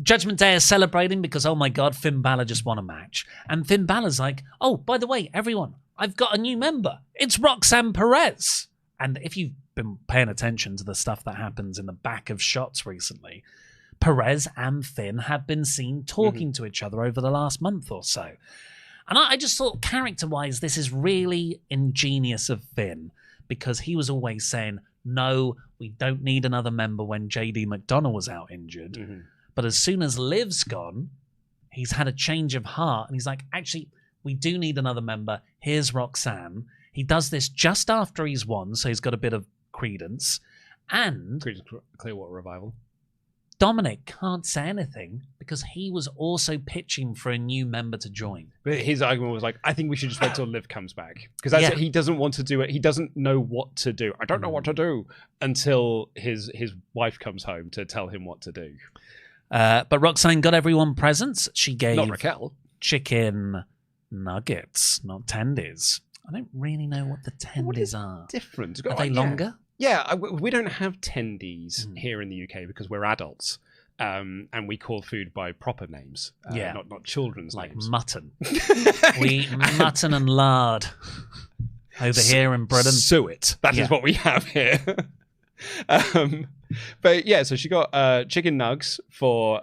Judgment Day is celebrating because, oh my God, Finn Balor just won a match. And Finn Balor's like, oh, by the way, everyone, I've got a new member. It's Roxanne Perez. And if you've been paying attention to the stuff that happens in the back of shots recently, Perez and Finn have been seen talking to each other over the last month or so. And I just thought, character-wise, this is really ingenious of Finn, because he was always saying, no, we don't need another member when JD McDonough was out injured. Mm-hmm. But as soon as Liv's gone, he's had a change of heart, and he's like, actually, we do need another member. Here's Roxanne. He does this just after he's won, so he's got a bit of credence. And Clearwater Revival. Dominic can't say anything because he was also pitching for a new member to join. But his argument was like, I think we should just wait till Liv comes back. Because he doesn't want to do it. He doesn't know what to do. I don't know what to do until his wife comes home to tell him what to do. But Roxanne got everyone presents. She gave Not Raquel. Chicken nuggets, not tendies. I don't really know what the tendies are. Different. Are they longer? Yeah, we don't have tendies here in the UK because we're adults, and we call food by proper names, not children's names. Like mutton. We eat mutton and lard over here in Britain. Suet. That is what we have here. But yeah, so she got chicken nugs for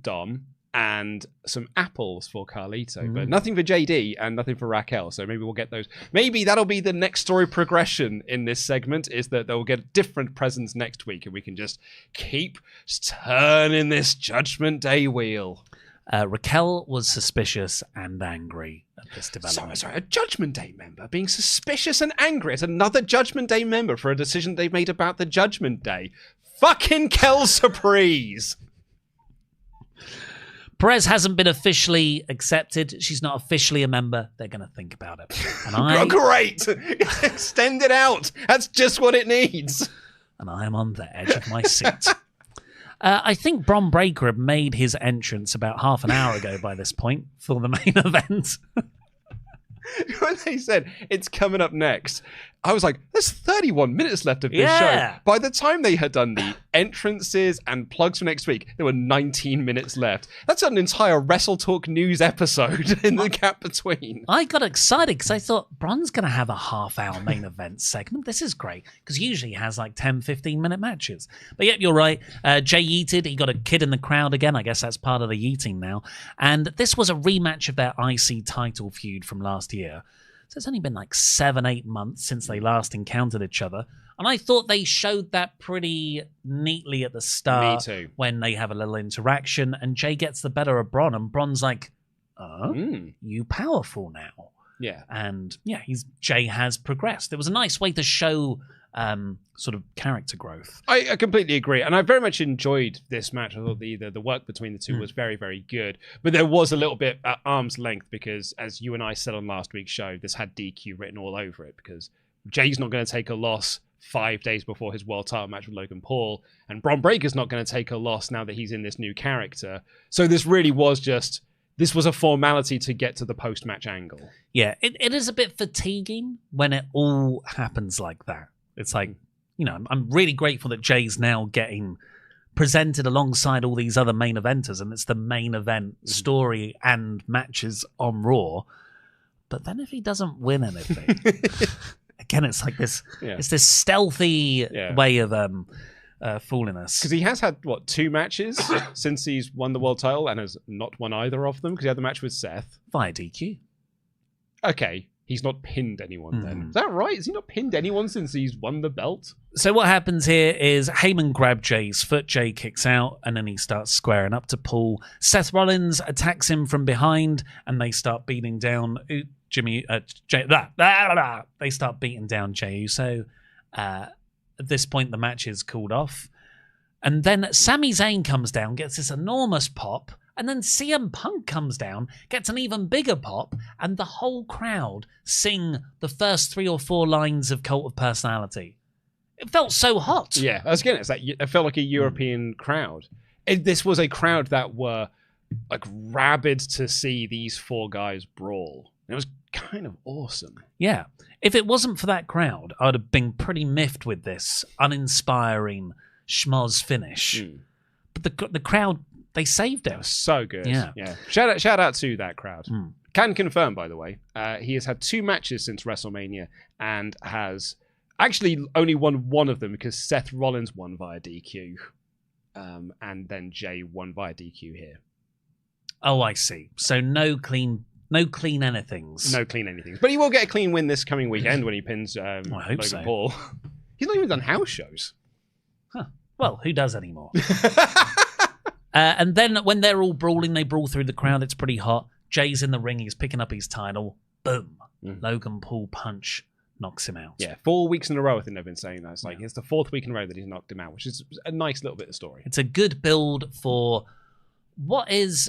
Dom and some apples for Carlito, but nothing for JD and nothing for Raquel. So maybe we'll get those. Maybe that'll be the next story progression in this segment, is that they'll get different presents next week, and we can just keep turning this Judgment Day wheel. Raquel was suspicious and angry at this development. Sorry, a Judgment Day member being suspicious and angry at another Judgment Day member for a decision they made about the Judgment Day. Fucking Kel Surprise! Perez hasn't been officially accepted. She's not officially a member. They're going to think about it. And great! Extend it out. That's just what it needs. And I am on the edge of my seat. I think Bron Breakker had made his entrance about half an hour ago by this point for the main event. When they said it's coming up next, I was like, there's 31 minutes left of this show. By the time they had done the entrances and plugs for next week, there were 19 minutes left. That's an entire WrestleTalk news episode in the gap between. I got excited because I thought Bron's going to have a half-hour main event segment. This is great, because usually he has like 10, 15-minute matches. But yep, you're right. Jey yeeted. He got a kid in the crowd again. I guess that's part of the yeeting now. And this was a rematch of their IC title feud from last year. So it's only been like 7-8 months since they last encountered each other. And I thought they showed that pretty neatly at the start. Me too. When they have a little interaction and Jey gets the better of Bron, and Bron's like, you powerful now. Yeah. And yeah, Jey has progressed. It was a nice way to show sort of character growth. I completely agree, and I very much enjoyed this match. I thought the work between the two was very, very good, but there was a little bit at arm's length because, as you and I said on last week's show, this had DQ written all over it because Jay's not going to take a loss 5 days before his world title match with Logan Paul, and Bron Breakker's not going to take a loss now that he's in this new character. So this really was just, this was a formality to get to the post-match angle. Yeah, it is a bit fatiguing when it all happens like that. It's like, you know, I'm really grateful that Jay's now getting presented alongside all these other main eventers, and it's the main event story and matches on Raw. But then if he doesn't win anything, it Again, it's like this. Yeah. It's this stealthy way of fooling us. Because he has had, 2 matches since he's won the world title and has not won either of them because he had the match with Seth. Via DQ. Okay. He's not pinned anyone then. Is that right? Has he not pinned anyone since he's won the belt? So what happens here is Heyman grabbed Jey's foot. Jey kicks out and then he starts squaring up to Paul. Seth Rollins attacks him from behind and they start beating down Jey. They start beating down Jey Uso. At this point, the match is called off. And then Sami Zayn comes down, gets this enormous pop. And then CM Punk comes down, gets an even bigger pop, and the whole crowd sing the first 3 or 4 lines of Cult of Personality. It felt so hot. Yeah, I was getting it felt like a European crowd. This was a crowd that were like rabid to see these 4 guys brawl. It was kind of awesome. Yeah. If it wasn't for that crowd, I'd have been pretty miffed with this uninspiring schmoz finish. But the crowd... They saved it. That was so good. Yeah. Shout out to that crowd. Can confirm, by the way, he has had 2 matches since WrestleMania and has actually only won one of them because Seth Rollins won via DQ, and then Jey won via DQ here. Oh, I see. So no clean anythings. No clean anythings. But he will get a clean win this coming weekend when he pins Logan Paul. He's not even done house shows. Huh. Well, who does anymore? And then when they're all brawling, they brawl through the crowd. It's pretty hot. Jey's in the ring. He's picking up his title. Boom. Logan Paul punch knocks him out. Yeah, 4 weeks in a row, I think they've been saying that. It's like it's the 4th week in a row that he's knocked him out, which is a nice little bit of story. It's a good build for what is,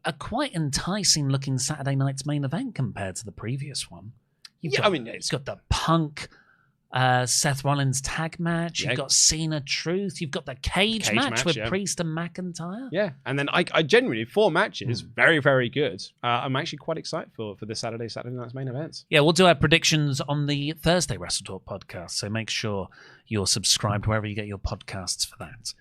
a quite enticing looking Saturday night's main event compared to the previous one. It's got the Punk... Seth Rollins tag match. You've got Cena Truth. You've got the cage match with Priest and McIntyre. Yeah, and then I genuinely 4 matches, very, very good. I'm actually quite excited for this Saturday night's main events. Yeah, we'll do our predictions on the Thursday WrestleTalk podcast, so make sure you're subscribed wherever you get your podcasts for that.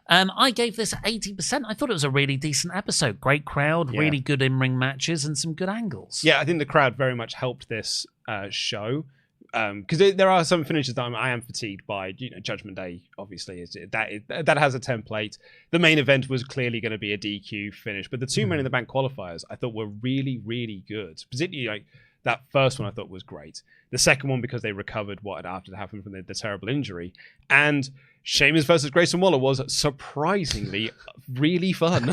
I gave this 80%. I thought it was a really decent episode. Great crowd, really good in-ring matches, and some good angles. Yeah, I think the crowd very much helped this show. Because there are some finishes that I am fatigued by. Judgment Day obviously that has a template. The main event was clearly going to be a DQ finish, but the 2 Men in the Bank qualifiers I thought were really, really good. Particularly like that first one I thought was great. The second one because they recovered what had happened from the terrible injury, and Sheamus versus Grayson Waller was surprisingly really fun.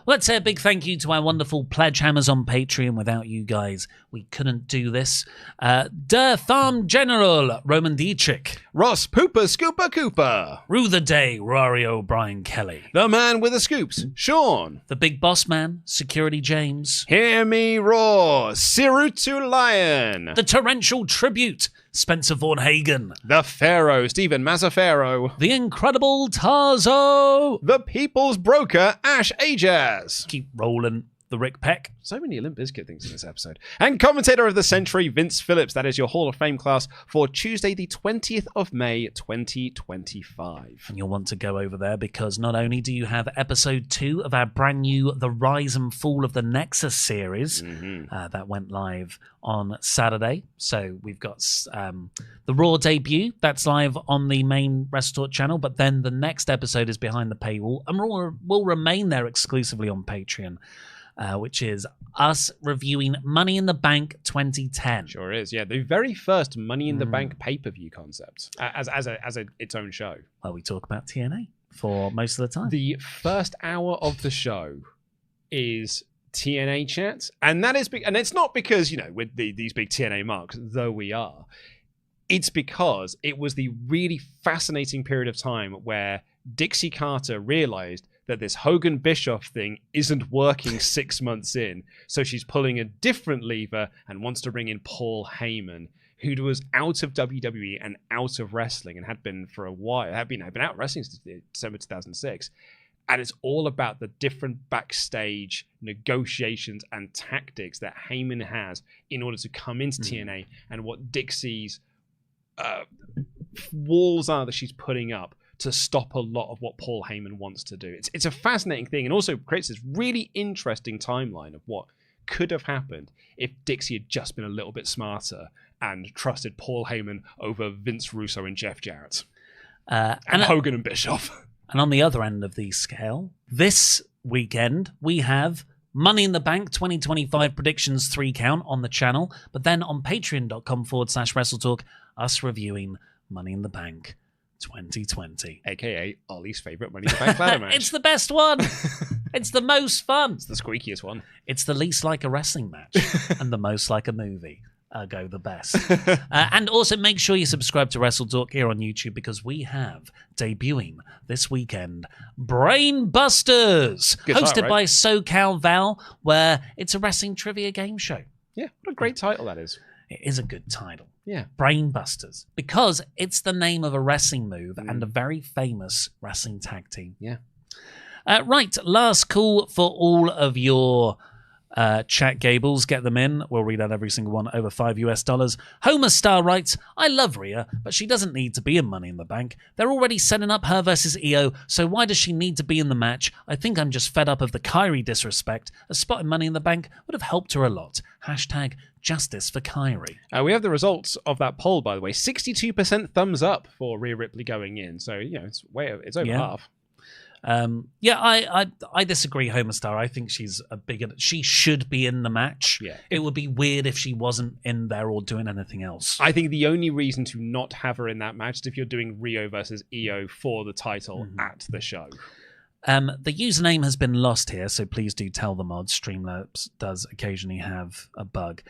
Let's say a big thank you to our wonderful pledge hammers on Patreon. Without you guys, we couldn't do this. Der Farm General, Roman Dietrich. Ross Pooper Scooper Cooper. Rue the Day, Rory O'Brien Kelly. The Man with the Scoops, Sean. The Big Boss Man, Security James. Hear Me Roar, Sirutu Lion. The Torrential Tribute, Spencer Vaughan Hagen. The Pharaoh, Stephen Mazzaferro. The Incredible Tarzo. The People's Broker, Ash Ajas. Keep rolling. The Rick Peck. So many Limp Bizkit things in this episode. And Commentator of the Century, Vince Phillips. That is your Hall of Fame class for Tuesday, the 20th of May, 2025. And you'll want to go over there because not only do you have episode 2 of our brand new The Rise and Fall of the Nexus series that went live on Saturday. So we've got the Raw debut. That's live on the main WrestleTalk channel. But then the next episode is behind the paywall and will remain there exclusively on Patreon. Which is us reviewing Money in the Bank 2010. Sure is, yeah. The very first Money in the Bank pay-per-view concept as its own show. Well, we talk about TNA for most of the time. The first hour of the show is TNA chat, and that is and it's not because with these big TNA marks, though we are. It's because it was the really fascinating period of time where Dixie Carter realized that this Hogan Bischoff thing isn't working 6 months in. So she's pulling a different lever and wants to bring in Paul Heyman, who was out of WWE and out of wrestling and had been for a while, had been out of wrestling since December 2006. And it's all about the different backstage negotiations and tactics that Heyman has in order to come into TNA and what Dixie's walls are that she's putting up to stop a lot of what Paul Heyman wants to do. It's a fascinating thing and also creates this really interesting timeline of what could have happened if Dixie had just been a little bit smarter and trusted Paul Heyman over Vince Russo and Jeff Jarrett. And Hogan and Bischoff. And on the other end of the scale, this weekend we have Money in the Bank 2025 predictions 3 count on the channel, but then on patreon.com/WrestleTalk, us reviewing Money in the Bank 2020. AKA Ollie's favourite Money in the Bank ladder match. It's the best one. It's the most fun. It's the squeakiest one. It's the least like a wrestling match and the most like a movie. Ergo the best. And also make sure you subscribe to WrestleTalk here on YouTube because we have debuting this weekend Brain Busters, hosted by SoCal Val, where it's a wrestling trivia game show. Yeah, what a great title that is. It is a good title. Yeah. Brain Busters, because it's the name of a wrestling move and a very famous wrestling tag team. Yeah. Right, last call for all of your chat gables. Get them in. We'll read out every single one over $5. Homer Star writes, I love Rhea, but she doesn't need to be in Money in the Bank. They're already setting up her versus Io, so why does she need to be in the match? I think I'm just fed up of the Kyrie disrespect. A spot in Money in the Bank would have helped her a lot. Hashtag justice for Kyrie. We have the results of that poll, by the way. 62% thumbs up for Rhea Ripley going in. So, it's over half. I disagree, Homer Star. I think she's she should be in the match. Yeah. It would be weird if she wasn't in there or doing anything else. I think the only reason to not have her in that match is if you're doing Rio versus Io for the title at the show. The username has been lost here, so please do tell the mods. Streamlabs does occasionally have a bug.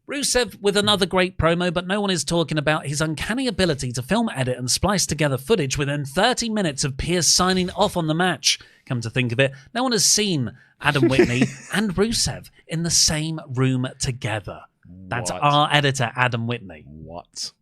Rusev with another great promo, but no one is talking about his uncanny ability to film, edit, and splice together footage within 30 minutes of Pierce signing off on the match. Come to think of it, no one has seen Adam Whitney and Rusev in the same room together. That's our editor, Adam Whitney. What?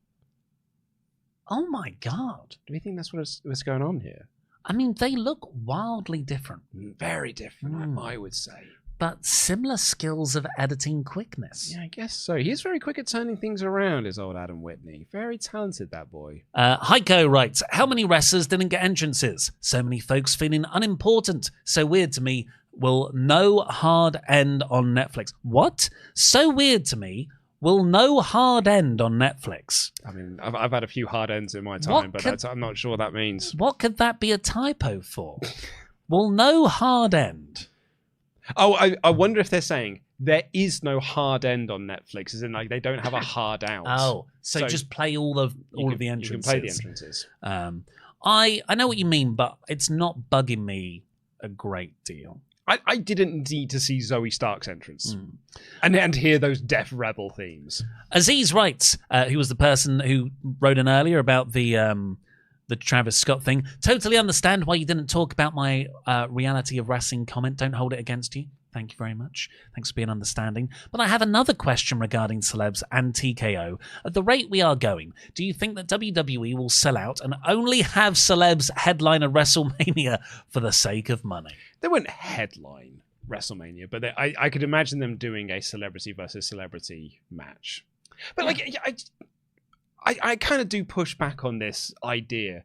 Oh my God. Do you think that's what's going on here? I mean, they look wildly different. Very different, I would say. But similar skills of editing quickness. Yeah, I guess so. He is very quick at turning things around, is old Adam Whitney. Very talented, that boy. Heiko writes, how many wrestlers didn't get entrances? So many folks feeling unimportant. So weird to me. Will no hard end on Netflix. What? So weird to me. Will no hard end on Netflix. I mean, I've had a few hard ends in my time, but I'm not sure what that means. What could that be a typo for? Will no hard end. Oh, I wonder if they're saying there is no hard end on Netflix, as in like they don't have a hard out. Oh, so just play all of the entrances. You can play the entrances. I know what you mean, but it's not bugging me a great deal. I didn't need to see Zoey Stark's entrance and hear those Death Rebel themes. Aziz writes, who was the person who wrote in earlier about the Travis Scott thing. Totally understand why you didn't talk about my reality of wrestling comment. Don't hold it against you. Thank you very much. Thanks for being understanding. But I have another question regarding celebs and TKO. At the rate we are going, do you think that WWE will sell out and only have celebs headline a WrestleMania for the sake of money? They wouldn't headline WrestleMania, but I could imagine them doing a celebrity versus celebrity match. But I kind of do push back on this idea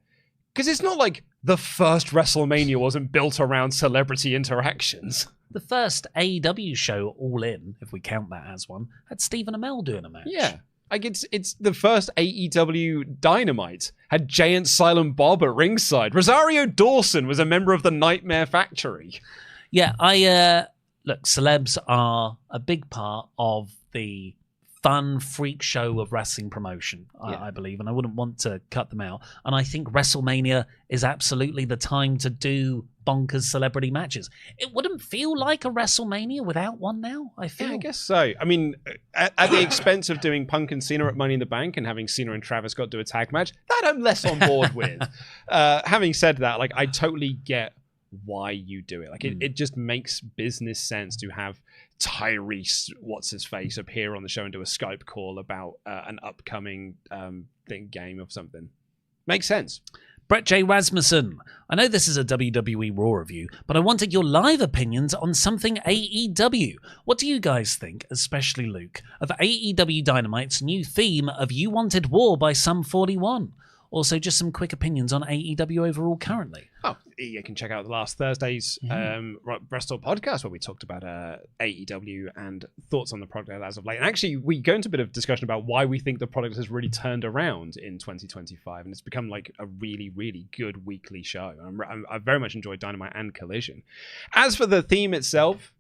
because it's not like the first WrestleMania wasn't built around celebrity interactions. The first AEW show, All In, if we count that as one, had Stephen Amell doing a match. Yeah. Like it's the first AEW Dynamite had Jay and Silent Bob at ringside. Rosario Dawson was a member of the Nightmare Factory. Yeah, look, celebs are a big part of the fun freak show of wrestling promotion, I believe, and I wouldn't want to cut them out. And I think WrestleMania is absolutely the time to do bonkers celebrity matches. It wouldn't feel like a WrestleMania without one now, I feel. Yeah, I guess so. I mean, at the expense of doing Punk and Cena at Money in the Bank and having Cena and Travis Scott do a tag match, that I'm less on board with. Having said that, like, I totally get why you do it. Like, it just makes business sense to have Tyrese, what's-his-face, appear on the show and do a Skype call about an upcoming game of something. Makes sense. Brett J. Rasmussen. I know this is a WWE Raw review, but I wanted your live opinions on something AEW. What do you guys think, especially Luke, of AEW Dynamite's new theme of You Wanted War by Sum 41? Also, just some quick opinions on AEW overall currently. Oh, you can check out the last Thursday's WrestleTalk podcast where we talked about AEW and thoughts on the product as of late. And actually, we go into a bit of discussion about why we think the product has really turned around in 2025. And it's become like a really, really good weekly show. I very much enjoyed Dynamite and Collision. As for the theme itself,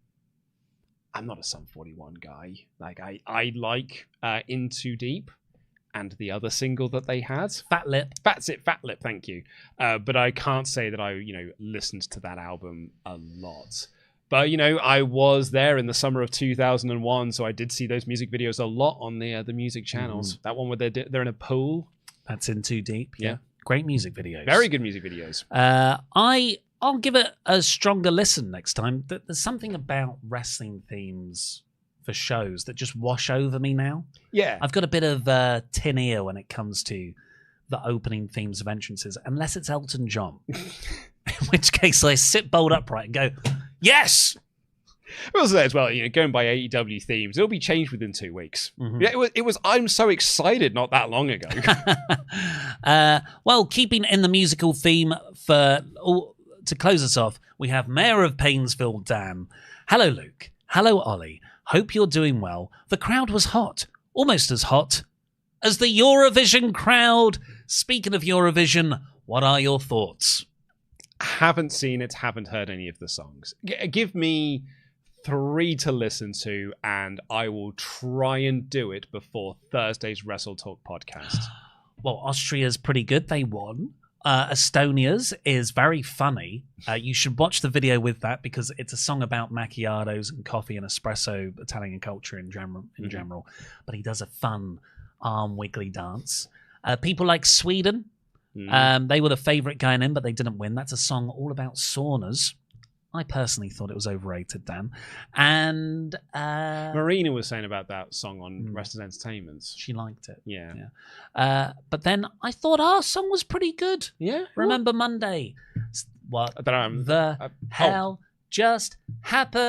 I'm not a Sum 41 guy. Like, I like In Too Deep. And the other single that they had, Fat Lip. That's it, Fat Lip. Thank you. But I can't say that I, listened to that album a lot. But I was there in the summer of 2001, so I did see those music videos a lot on the music channels. That one where they're in a pool. That's In Too Deep. Yeah, great music videos. Very good music videos. I'll give it a stronger listen next time. There's something about wrestling themes for shows that just wash over me now. Yeah. I've got a bit of tin ear when it comes to the opening themes of entrances, unless it's Elton John. In which case I sit bolt upright and go, yes! I will say as well, going by AEW themes, it'll be changed within 2 weeks. Mm-hmm. Yeah, it was I'm so excited not that long ago. Well, keeping in the musical theme to close us off, we have Mayor of Painesville, Dan. Hello, Luke. Hello, Ollie. Hope you're doing well. The crowd was hot. Almost as hot as the Eurovision crowd. Speaking of Eurovision, what are your thoughts? Haven't seen it, haven't heard any of the songs. Give me 3 to listen to, and I will try and do it before Thursday's WrestleTalk podcast. Well, Austria's pretty good. They won. Estonia's is very funny. You should watch the video with that because it's a song about macchiatos and coffee and espresso, Italian culture in general. But he does a fun arm wiggly dance. People like Sweden. They were the favourite going in, but they didn't win. That's a song all about saunas. I personally thought it was overrated, Dan. And Marina was saying about that song on Wrestlers Entertainment. She liked it. Yeah. But then I thought our song was pretty good. Yeah. Remember Monday? What I don't know, the hell just happened?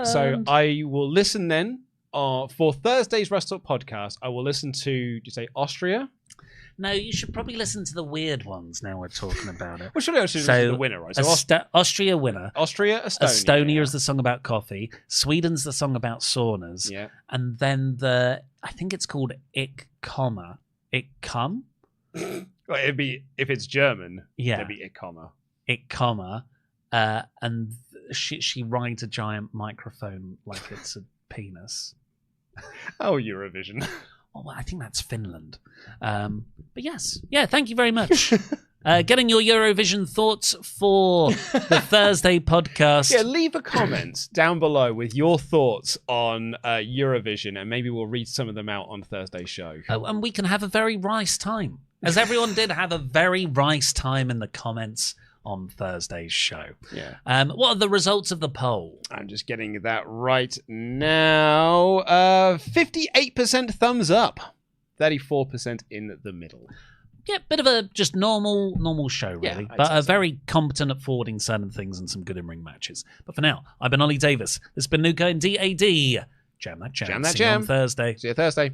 So I will listen then for Thursday's WrestleTalk podcast. I will listen to, do you say Austria? No, you should probably listen to the weird ones now we're talking about it. Well, surely I should listen to the winner, right? So Austria winner. Estonia. Estonia is the song about coffee. Sweden's the song about saunas. Yeah. And then I think it's called Ich Komme. Ich Komme? Well, it'd be, if it's German, it'd be Ich Komme. Ich Komme. And she rides a giant microphone like it's a penis. Oh, Eurovision. Oh, I think that's Finland. But yes. Yeah, thank you very much. Getting your Eurovision thoughts for the Thursday podcast. Yeah, leave a comment down below with your thoughts on Eurovision, and maybe we'll read some of them out on Thursday's show. Oh, and we can have a very rice time. As everyone did have a very rice time in the comments on Thursday's show. Yeah. What are the results of the poll? I'm just getting that right now. 58% thumbs up, 34% in the middle. Yeah, bit of a just normal show, really. Yeah, but very competent at forwarding certain things and some good in-ring matches. But for now, I've been Ollie Davis. This has been Nuka and DAD. Jam that jam. Jam that See you jam. on Thursday. See you Thursday.